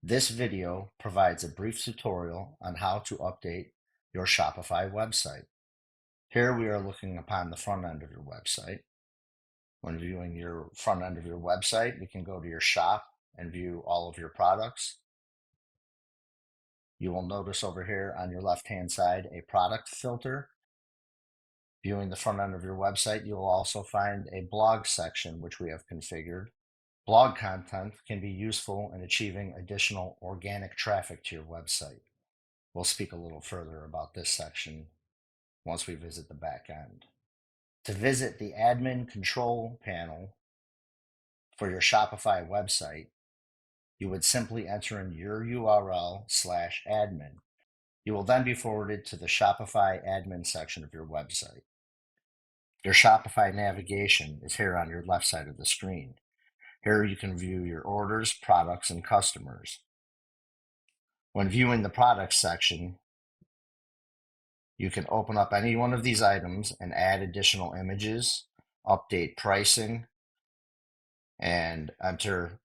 This video provides a brief tutorial on how to update your Shopify website. Here we are looking upon the front end of your website. When viewing your front end of your website, we can go to your shop and view all of your products. You will notice over here on your left-hand side a product filter. Viewing the front end of your website, you will also find a blog section which we have configured. Blog content can be useful in achieving additional organic traffic to your website. We'll speak a little further about this section once we visit the back end. To visit the admin control panel for your Shopify website, you would simply enter in your URL/admin. You will then be forwarded to the Shopify admin section of your website. Your Shopify navigation is here on your left side of the screen. Here you can view your orders, products, and customers. When viewing the products section, you can open up any one of these items and add additional images, update pricing, and enter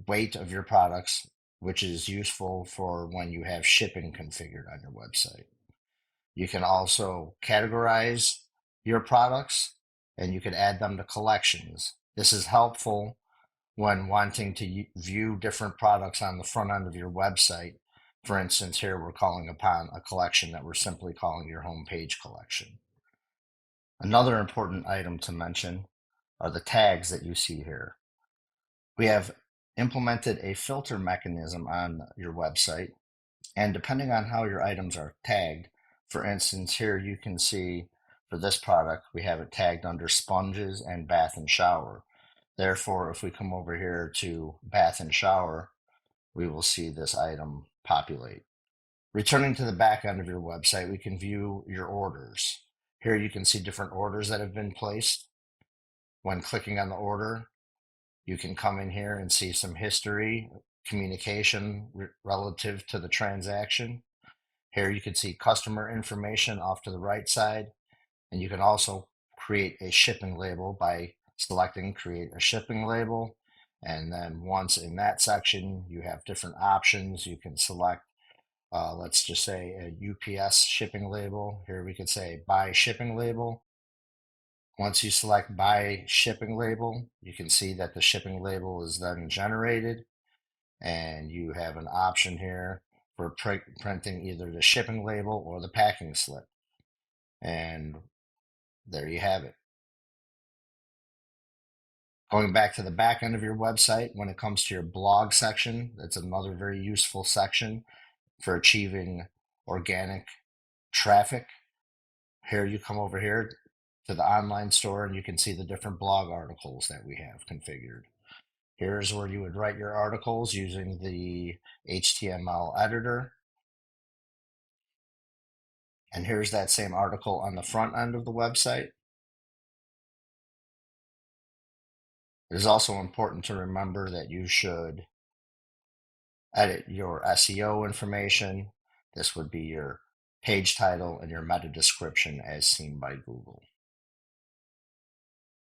weight of your products, which is useful for when you have shipping configured on your website. You can also categorize your products and you can add them to collections. This is helpful when wanting to view different products on the front end of your website. For instance, here we're calling upon a collection that we're simply calling your homepage collection. Another important item to mention are the tags that you see here. We have implemented a filter mechanism on your website, and depending on how your items are tagged, for instance, here you can see for this product, we have it tagged under sponges and bath and shower. Therefore, if we come over here to bath and shower, we will see this item populate. Returning to the back end of your website, we can view your orders. Here you can see different orders that have been placed. When clicking on the order, you can come in here and see some history, communication relative to the transaction. Here you can see customer information off to the right side, and you can also create a shipping label by selecting create a shipping label. And then once in that section, you have different options. You can select, let's just say a UPS shipping label. Here we could say buy shipping label. Once you select buy shipping label, you can see that the shipping label is then generated, and you have an option here for printing either the shipping label or the packing slip. And there you have it. Going back to the back end of your website, when it comes to your blog section, that's another very useful section for achieving organic traffic. Here you come over here to the online store and you can see the different blog articles that we have configured. Here's where you would write your articles using the HTML editor. And here's that same article on the front end of the website. It is also important to remember that you should edit your SEO information. This would be your page title and your meta description as seen by Google.